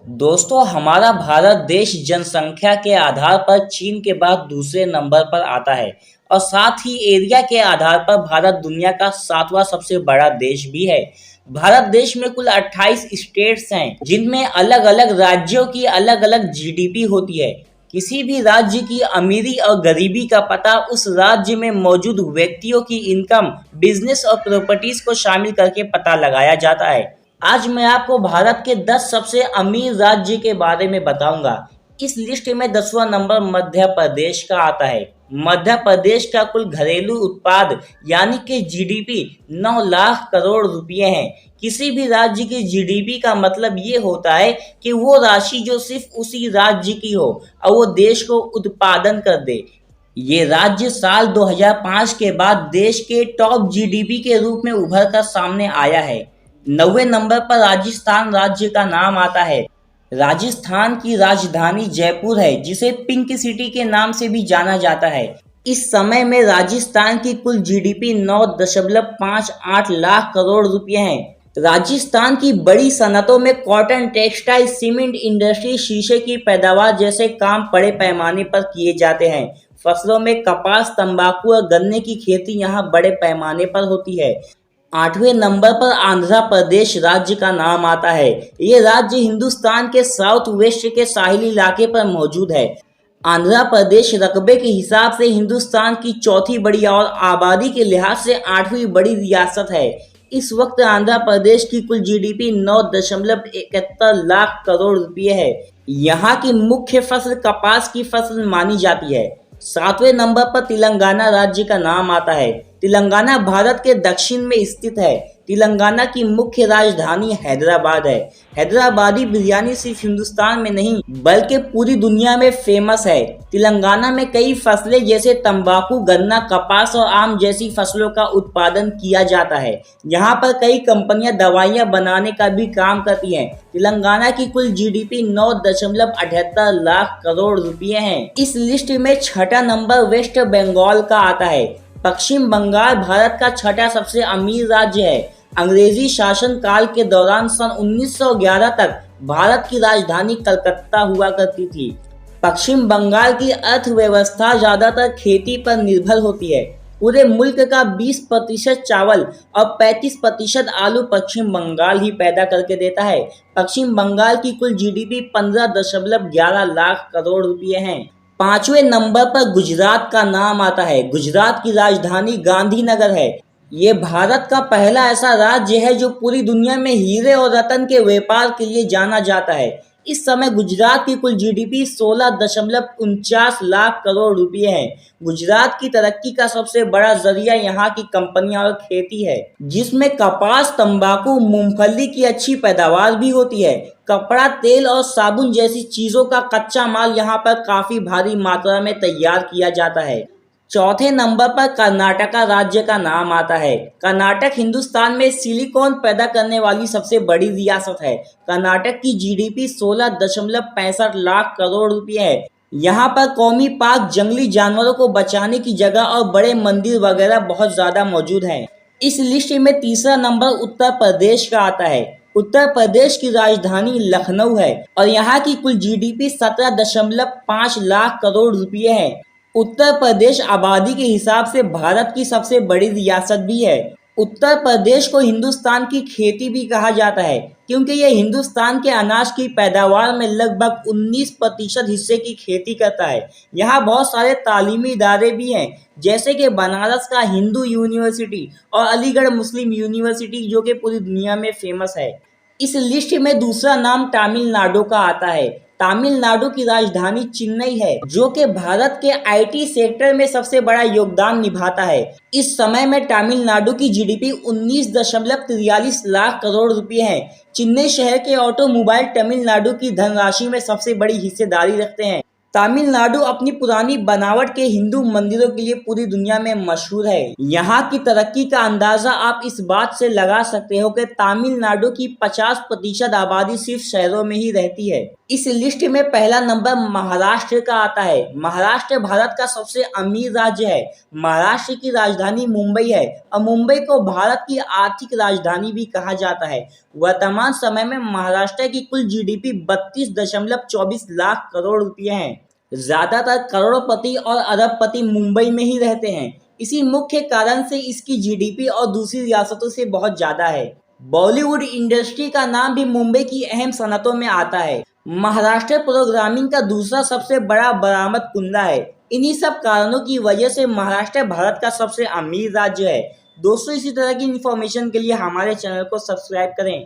दोस्तों, हमारा भारत देश जनसंख्या के आधार पर चीन के बाद दूसरे नंबर पर आता है और साथ ही एरिया के आधार पर भारत दुनिया का 7वां सबसे बड़ा देश भी है। भारत देश में कुल 28 स्टेट्स हैं, जिनमें अलग अलग राज्यों की अलग अलग जीडीपी होती है। किसी भी राज्य की अमीरी और गरीबी का पता उस राज्य में मौजूद व्यक्तियों की इनकम, बिजनेस और प्रॉपर्टीज को शामिल करके पता लगाया जाता है। आज मैं आपको भारत के 10 सबसे अमीर राज्य के बारे में बताऊंगा। इस लिस्ट में 10वां नंबर मध्य प्रदेश का आता है। मध्य प्रदेश का कुल घरेलू उत्पाद यानी कि जीडीपी 9 लाख करोड़ रुपए है। किसी भी राज्य की जीडीपी का मतलब ये होता है कि वो राशि जो सिर्फ उसी राज्य की हो और वो देश को उत्पादन कर दे। ये राज्य साल 2005 के बाद देश के टॉप जीडीपी के रूप में उभर कर सामने आया है। 9वें नंबर पर राजस्थान राज्य का नाम आता है। राजस्थान की राजधानी जयपुर है, जिसे पिंक सिटी के नाम से भी जाना जाता है। इस समय में राजस्थान की कुल जीडीपी 9.58 लाख करोड़ रुपए है। राजस्थान की बड़ी सनतों में कॉटन, टेक्सटाइल, सीमेंट इंडस्ट्री, शीशे की पैदावार जैसे काम बड़े पैमाने पर किए जाते हैं। फसलों में कपास, तंबाकू और गन्ने की खेती यहाँ बड़े पैमाने पर होती है। 8वें नंबर पर आंध्र प्रदेश राज्य का नाम आता है। ये राज्य हिंदुस्तान के साउथ वेस्ट के साहिली इलाके पर मौजूद है। आंध्र प्रदेश रकबे के हिसाब से हिंदुस्तान की चौथी बड़ी और आबादी के लिहाज से 8वीं बड़ी रियासत है। इस वक्त आंध्र प्रदेश की कुल जीडीपी 9.71 लाख करोड़ रुपए है। यहाँ की मुख्य फसल कपास की फसल मानी जाती है। 7वें नंबर पर तेलंगाना राज्य का नाम आता है। तेलंगाना भारत के दक्षिण में स्थित है। तेलंगाना की मुख्य राजधानी हैदराबाद है। हैदराबादी बिरयानी सिर्फ हिंदुस्तान में नहीं बल्कि पूरी दुनिया में फेमस है। तेलंगाना में कई फसलें जैसे तंबाकू, गन्ना, कपास और आम जैसी फसलों का उत्पादन किया जाता है। यहाँ पर कई कंपनियां दवाइयाँ बनाने का भी काम करती हैं। तेलंगाना की कुल जीडीपी 9.78 लाख करोड़ रुपए है। इस लिस्ट में 6ठा नंबर वेस्ट बंगाल का आता है। पश्चिम बंगाल भारत का 6ठा सबसे अमीर राज्य है। अंग्रेजी शासन काल के दौरान सन 1911 तक भारत की राजधानी कलकत्ता हुआ करती थी। पश्चिम बंगाल की अर्थव्यवस्था ज्यादातर खेती पर निर्भर होती है। पूरे मुल्क का 20% चावल और 35% आलू पश्चिम बंगाल ही पैदा करके देता है। पश्चिम बंगाल की कुल जीडीपी 15.11 लाख करोड़ रुपए है। 5वें नंबर पर गुजरात का नाम आता है। गुजरात की राजधानी गांधीनगर है। ये भारत का पहला ऐसा राज्य है जो पूरी दुनिया में हीरे और रत्न के व्यापार के लिए जाना जाता है। इस समय गुजरात की कुल जीडीपी 16.49 लाख करोड़ रुपए है। गुजरात की तरक्की का सबसे बड़ा जरिया यहाँ की कंपनियां और खेती है, जिसमें कपास, तंबाकू, मूंगफली की अच्छी पैदावार भी होती है। कपड़ा, तेल और साबुन जैसी चीजों का कच्चा माल यहाँ पर काफी भारी मात्रा में तैयार किया जाता है। चौथे नंबर पर कर्नाटका राज्य का नाम आता है। कर्नाटक हिंदुस्तान में सिलिकॉन पैदा करने वाली सबसे बड़ी रियासत है। कर्नाटक की जीडीपी 16.65 लाख करोड़ रुपए है। यहाँ पर कौमी पार्क, जंगली जानवरों को बचाने की जगह और बड़े मंदिर वगैरह बहुत ज्यादा मौजूद हैं। इस लिस्ट में तीसरा नंबर उत्तर प्रदेश का आता है। उत्तर प्रदेश की राजधानी लखनऊ है और यहाँ की कुल जीडीपी 17.5 लाख करोड़ रुपए है। उत्तर प्रदेश आबादी के हिसाब से भारत की सबसे बड़ी रियासत भी है। उत्तर प्रदेश को हिंदुस्तान की खेती भी कहा जाता है, क्योंकि यह हिंदुस्तान के अनाज की पैदावार में लगभग 19% हिस्से की खेती करता है। यहाँ बहुत सारे तालीमी इदारे भी हैं, जैसे कि बनारस का हिंदू यूनिवर्सिटी और अलीगढ़ मुस्लिम यूनिवर्सिटी, जो कि पूरी दुनिया में फेमस है। इस लिस्ट में दूसरा नाम तमिलनाडु का आता है। तमिलनाडु की राजधानी चेन्नई है, जो कि भारत के आईटी सेक्टर में सबसे बड़ा योगदान निभाता है। इस समय में तमिलनाडु की जीडीपी 19.43 लाख करोड़ रुपए है। चेन्नई शहर के ऑटोमोबाइल तमिलनाडु की धनराशि में सबसे बड़ी हिस्सेदारी रखते हैं। तमिलनाडु अपनी पुरानी बनावट के हिंदू मंदिरों के लिए पूरी दुनिया में मशहूर है। यहाँ की तरक्की का अंदाजा आप इस बात से लगा सकते हो कि तमिलनाडु की 50% आबादी सिर्फ शहरों में ही रहती है। इस लिस्ट में पहला नंबर महाराष्ट्र का आता है। महाराष्ट्र भारत का सबसे अमीर राज्य है। महाराष्ट्र की राजधानी मुंबई है और मुंबई को भारत की आर्थिक राजधानी भी कहा जाता है। वर्तमान समय में महाराष्ट्र की कुल जीडीपी 32.24 लाख करोड़ रुपये है। ज्यादातर करोड़पति और अरबपति मुंबई में ही रहते हैं। इसी मुख्य कारण से इसकी जीडीपी और दूसरी रियासतों से बहुत ज्यादा है। बॉलीवुड इंडस्ट्री का नाम भी मुंबई की अहम सनतों में आता है। महाराष्ट्र प्रोग्रामिंग का दूसरा सबसे बड़ा बरामद कुंदा है। इन्हीं सब कारणों की वजह से महाराष्ट्र भारत का सबसे अमीर राज्य है। दोस्तों, इसी तरह की इन्फॉर्मेशन के लिए हमारे चैनल को सब्सक्राइब करें।